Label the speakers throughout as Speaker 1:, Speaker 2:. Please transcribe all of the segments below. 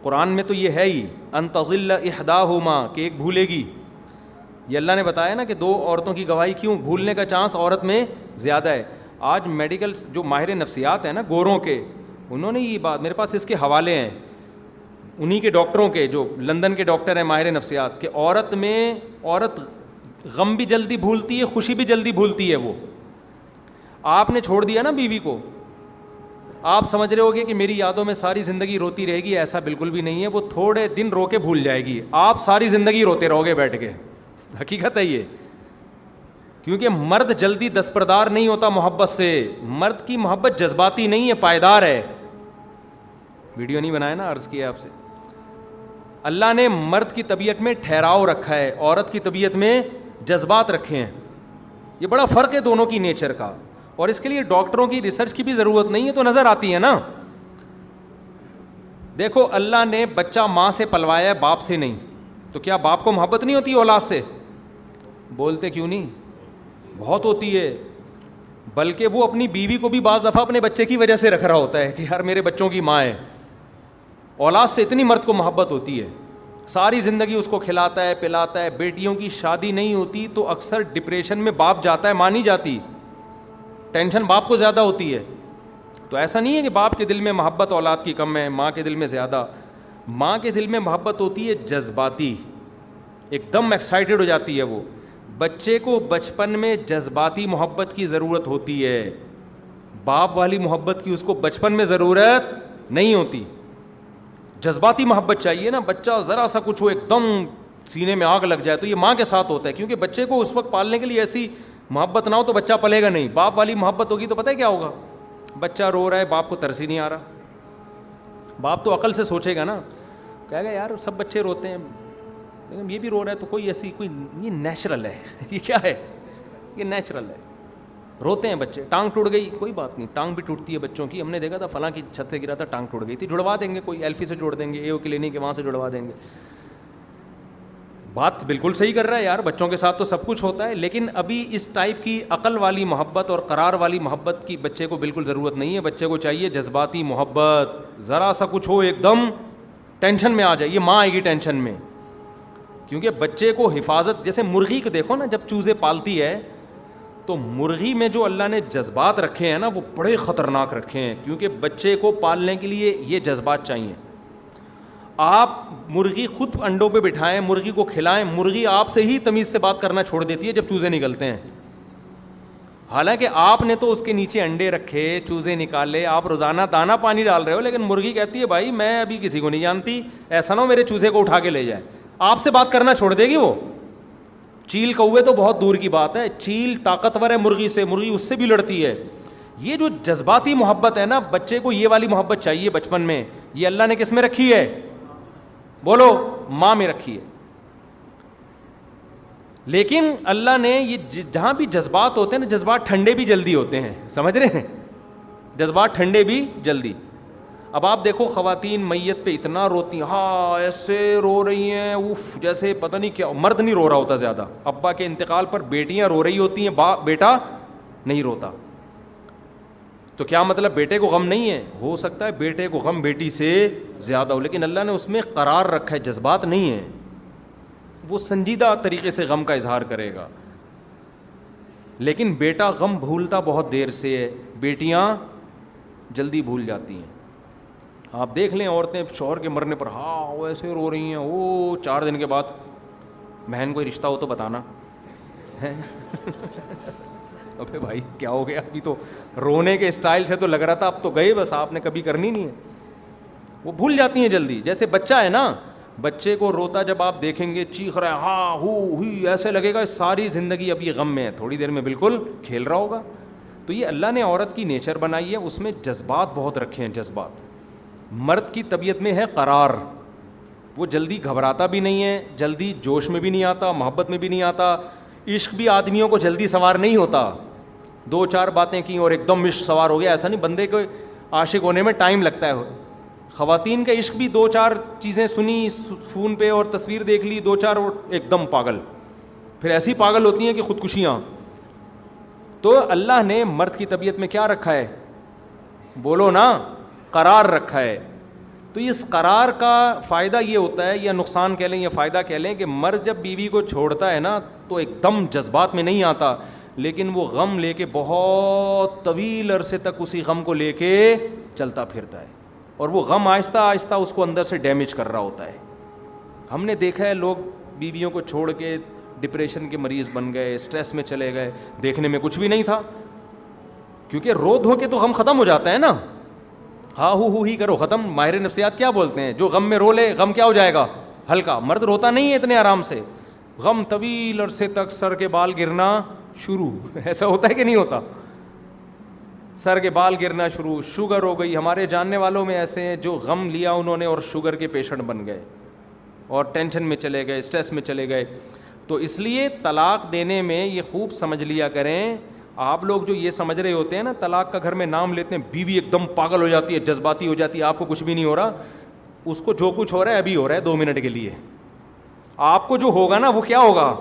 Speaker 1: قرآن میں تو یہ ہے ہی ان تضل احداہما کہ ایک بھولے گی. یہ اللہ نے بتایا نا کہ دو عورتوں کی گواہی کیوں بھولنے کا چانس عورت میں زیادہ ہے. آج میڈیکل جو ماہر نفسیات ہیں نا گوروں کے, انہوں نے یہ بات, میرے پاس اس کے حوالے ہیں انہی کے ڈاکٹروں کے, جو لندن کے ڈاکٹر ہیں ماہر نفسیات, کہ عورت غم بھی جلدی بھولتی ہے, خوشی بھی جلدی بھولتی ہے. وہ آپ نے چھوڑ دیا نا بیوی کو, آپ سمجھ رہے ہوگے کہ میری یادوں میں ساری زندگی روتی رہے گی, ایسا بالکل بھی نہیں ہے. وہ تھوڑے دن رو کے بھول جائے گی, آپ ساری زندگی روتے رہو گے بیٹھ کے. حقیقت ہے یہ, کیونکہ مرد جلدی دستبردار نہیں ہوتا محبت سے. مرد کی محبت جذباتی نہیں ہے, پائیدار ہے. ویڈیو نہیں بنایا نا, عرض کیا آپ سے. اللہ نے مرد کی طبیعت میں ٹھہراؤ رکھا ہے, عورت کی طبیعت میں جذبات رکھے ہیں. یہ بڑا فرق ہے دونوں کی نیچر کا, اور اس کے لیے ڈاکٹروں کی ریسرچ کی بھی ضرورت نہیں ہے, تو نظر آتی ہے نا. دیکھو اللہ نے بچہ ماں سے پلوایا ہے, باپ سے نہیں, تو کیا باپ کو محبت نہیں ہوتی اولاد سے؟ بولتے کیوں نہیں, بہت ہوتی ہے. بلکہ وہ اپنی بیوی کو بھی بعض دفعہ اپنے بچے کی وجہ سے رکھ رہا ہوتا ہے کہ یار میرے بچوں کی ماں ہے. اولاد سے اتنی مرد کو محبت ہوتی ہے, ساری زندگی اس کو کھلاتا ہے پلاتا ہے. بیٹیوں کی شادی نہیں ہوتی تو اکثر ڈپریشن میں باپ جاتا ہے, ماں نہیں جاتی, ٹینشن باپ کو زیادہ ہوتی ہے. تو ایسا نہیں ہے کہ باپ کے دل میں محبت اولاد کی کم ہے, ماں کے دل میں زیادہ. ماں کے دل میں محبت ہوتی ہے جذباتی, ایک دم ایکسائٹیڈ ہو جاتی ہے وہ. بچے کو بچپن میں جذباتی محبت کی ضرورت ہوتی ہے, باپ والی محبت کی اس کو بچپن میں ضرورت نہیں ہوتی. جذباتی محبت چاہیے نا. بچہ ذرا سا کچھ ہو ایک دم سینے میں آگ لگ جائے, تو یہ ماں کے ساتھ ہوتا ہے, کیونکہ بچے کو اس وقت پالنے کے لیے ایسی محبت نہ ہو تو بچہ پلے گا نہیں. باپ والی محبت ہوگی تو پتہ ہے کیا ہوگا, بچہ رو رہا ہے, باپ کو ترس ہی نہیں آ رہا. باپ تو عقل سے سوچے گا نا, کہے گا یار سب بچے روتے ہیں لیکن یہ بھی رو رہا ہے, تو کوئی ایسی کوئی یہ نیچرل ہے. یہ کیا ہے, یہ نیچرل ہے. روتے ہیں بچے, ٹانگ ٹوٹ گئی, کوئی بات نہیں, ٹانگ بھی ٹوٹتی ہے بچوں کی. ہم نے دیکھا تھا فلاں کی چھت سے گرا تھا, ٹانگ ٹوٹ گئی تھی, جڑوا دیں گے, کوئی ایلفی سے جوڑ دیں گے, ایو کلینک کے وہاں سے جڑوا دیں گے. بات بالکل صحیح کر رہا ہے یار, بچوں کے ساتھ تو سب کچھ ہوتا ہے. لیکن ابھی اس ٹائپ کی عقل والی محبت اور قرار والی محبت کی بچے کو بالکل ضرورت نہیں ہے. بچے کو چاہیے جذباتی محبت, ذرا سا کچھ ہو ایک دم ٹینشن میں آ جائے, یہ ماں آئے گی ٹینشن میں. کیونکہ بچے کو حفاظت, جیسے مرغی کو دیکھو نا, جب چوزے پالتی ہے تو مرغی میں جو اللہ نے جذبات رکھے ہیں نا وہ بڑے خطرناک رکھے ہیں, کیونکہ بچے کو پالنے کے لیے یہ جذبات چاہیے. آپ مرغی خود انڈوں پہ بٹھائیں, مرغی کو کھلائیں, مرغی آپ سے ہی تمیز سے بات کرنا چھوڑ دیتی ہے جب چوزے نکلتے ہیں. حالانکہ آپ نے تو اس کے نیچے انڈے رکھے, چوزے نکالے, آپ روزانہ دانہ پانی ڈال رہے ہو, لیکن مرغی کہتی ہے بھائی میں ابھی کسی کو نہیں جانتی, ایسا نہ ہو میرے چوزے کو اٹھا کے لے جائے. آپ سے بات کرنا چھوڑ دے گی وہ. چیل کوے تو بہت دور کی بات ہے, چیل طاقتور ہے مرغی سے, مرغی اس سے بھی لڑتی ہے. یہ جو جذباتی محبت ہے نا, بچے کو یہ والی محبت چاہیے بچپن میں. یہ اللہ نے کس میں رکھی ہے, بولو, ماں میں رکھی ہے. لیکن اللہ نے یہ جہاں بھی جذبات ہوتے ہیں نا, جذبات ٹھنڈے بھی جلدی ہوتے ہیں, سمجھ رہے ہیں, جذبات ٹھنڈے بھی جلدی. اب آپ دیکھو خواتین میت پہ اتنا روتی ہیں, ہاں ایسے رو رہی ہیں اوف, جیسے پتہ نہیں کیا. مرد نہیں رو رہا ہوتا زیادہ, ابا کے انتقال پر بیٹیاں رو رہی ہوتی ہیں, بیٹا نہیں روتا. تو کیا مطلب بیٹے کو غم نہیں ہے؟ ہو سکتا ہے بیٹے کو غم بیٹی سے زیادہ ہو, لیکن اللہ نے اس میں قرار رکھا ہے, جذبات نہیں ہیں. وہ سنجیدہ طریقے سے غم کا اظہار کرے گا. لیکن بیٹا غم بھولتا بہت دیر سے ہے, بیٹیاں جلدی بھول جاتی ہیں. آپ دیکھ لیں عورتیں شوہر کے مرنے پر ہاں وہ ایسے رو رہی ہیں, وہ 4 دن کے بعد بہن کوئی رشتہ ہو تو بتانا. ابے بھائی کیا ہو گیا, ابھی تو رونے کے اسٹائل سے تو لگ رہا تھا اب تو گئے, بس آپ نے کبھی کرنی نہیں ہے. وہ بھول جاتی ہیں جلدی. جیسے بچہ ہے نا, بچے کو روتا جب آپ دیکھیں گے چیخ رہا ہے ہاں ہوئی, ایسے لگے گا ساری زندگی اب یہ غم میں ہے, تھوڑی دیر میں بالکل کھیل رہا ہوگا. تو یہ اللہ نے عورت کی نیچر بنائی ہے, اس میں جذبات بہت رکھے ہیں. جذبات مرد کی طبیعت میں ہے قرار, وہ جلدی گھبراتا بھی نہیں ہے, جلدی جوش میں بھی نہیں آتا, محبت میں بھی نہیں آتا. عشق بھی آدمیوں کو جلدی سوار نہیں ہوتا, 2-4 باتیں کی اور ایک دم عشق سوار ہو گیا, ایسا نہیں. بندے کو عاشق ہونے میں ٹائم لگتا ہے. خواتین کا عشق بھی 2-4 چیزیں سنی فون پہ اور تصویر دیکھ لی 2-4 اور ایک دم پاگل, پھر ایسی پاگل ہوتی ہیں کہ خودکشیاں. تو اللہ نے مرد کی طبیعت میں کیا رکھا ہے, بولو نا, قرار رکھا ہے. تو تو اس قرار کا فائدہ یہ ہوتا ہے, یا نقصان کہہ لیں یا فائدہ کہہ لیں, کہ مرد جب بیوی کو چھوڑتا ہے نا تو ایک دم جذبات میں نہیں آتا, لیکن وہ غم لے کے بہت طویل عرصے تک اسی غم کو لے کے چلتا پھرتا ہے, اور وہ غم آہستہ آہستہ اس کو اندر سے ڈیمیج کر رہا ہوتا ہے. ہم نے دیکھا ہے لوگ بیویوں کو چھوڑ کے ڈپریشن کے مریض بن گئے, اسٹریس میں چلے گئے, دیکھنے میں کچھ بھی نہیں تھا, کیونکہ رو دھو کے تو غم ختم ہو جاتا ہے نا, ہاں ہو ہی کرو ختم. ماہر نفسیات کیا بولتے ہیں, جو غم میں رو لے غم کیا ہو جائے گا, ہلکا. مرد روتا نہیں ہے اتنے آرام سے, غم طویل عرصے تک سر کے بال گرنا شروع. ایسا ہوتا ہے کہ نہیں ہوتا, سر کے بال گرنا شروع. شوگر ہو گئی, ہمارے جاننے والوں میں ایسے ہیں جو غم لیا انہوں نے اور شوگر کے پیشنٹ بن گئے اور ٹینشن میں چلے گئے, اسٹریس میں چلے گئے. تو اس لیے طلاق دینے میں یہ خوب سمجھ لیا کریں. آپ لوگ جو یہ سمجھ رہے ہوتے ہیں نا, طلاق کا گھر میں نام لیتے ہیں, بیوی ایک دم پاگل ہو جاتی ہے, جذباتی ہو جاتی ہے, آپ کو کچھ بھی نہیں ہو رہا, اس کو جو کچھ ہو رہا ہے ابھی ہو رہا ہے 2 منٹ کے لیے. آپ کو جو ہوگا نا وہ کیا ہوگا,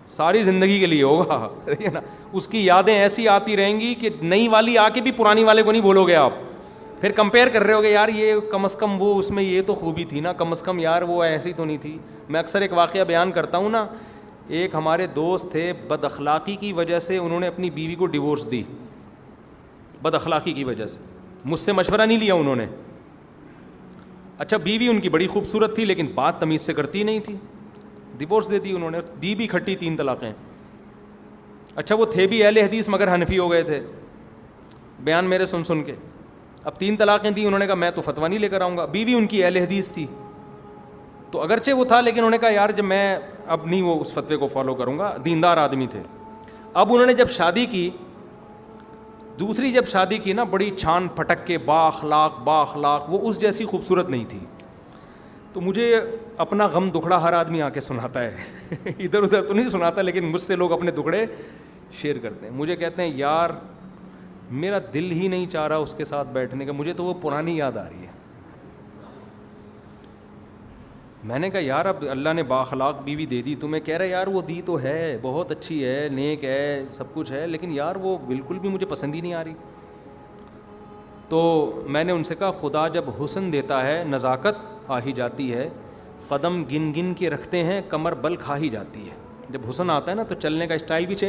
Speaker 1: ساری زندگی کے لیے ہوگا, ٹھیک ہے نا. اس کی یادیں ایسی آتی رہیں گی کہ نئی والی آ کے بھی پرانی والے کو نہیں بولو گے آپ, پھر کمپیئر کر رہے ہو گے, یار یہ کم از کم وہ اس میں یہ تو خوبی تھی نا, کم از کم یار وہ ایسی تو نہیں تھی. میں اکثر ایک واقعہ بیان کرتا ہوں نا, ایک ہمارے دوست تھے, بد اخلاقی کی وجہ سے انہوں نے اپنی بیوی کو ڈیورس دی, بد اخلاقی کی وجہ سے. مجھ سے مشورہ نہیں لیا انہوں نے. اچھا بیوی ان کی بڑی خوبصورت تھی لیکن بات تمیز سے کرتی نہیں تھی, ڈیورس دے دی انہوں نے, دی بھی کھٹی 3 طلاقیں. اچھا وہ تھے بھی اہل حدیث مگر حنفی ہو گئے تھے, بیان میرے سن کے. اب 3 طلاقیں دی, انہوں نے کہا میں تو فتویٰ نہیں لے کر آؤں گا. بیوی ان کی اہل حدیث تھی, تو اگرچہ وہ تھا لیکن انہوں نے کہا یار جب میں اب نہیں وہ اس فتوے کو فالو کروں گا. دیندار آدمی تھے. اب انہوں نے جب شادی کی, دوسری جب شادی کی نا, بڑی چھان پھٹک کے با اخلاق, وہ اس جیسی خوبصورت نہیں تھی. تو مجھے اپنا غم دکھڑا ہر آدمی آ کے سناتا ہے ادھر ادھر تو نہیں سناتا, لیکن مجھ سے لوگ اپنے دکھڑے شیئر کرتے ہیں. مجھے کہتے ہیں یار میرا دل ہی نہیں چاہ رہا اس کے ساتھ بیٹھنے کا, مجھے تو وہ پرانی یاد آ رہی ہے. میں نے کہا یار اب اللہ نے بااخلاق بیوی دے دی تمہیں, کہہ رہا یار وہ دی تو ہے, بہت اچھی ہے, نیک ہے, سب کچھ ہے, لیکن یار وہ بالکل بھی مجھے پسند ہی نہیں آ رہی. تو میں نے ان سے کہا خدا جب حسن دیتا ہے نزاکت آ ہی جاتی ہے, قدم گن گن کے رکھتے ہیں کمر بل کھا ہی جاتی ہے. جب حسن آتا ہے نا تو چلنے کا اسٹائل بھی چینج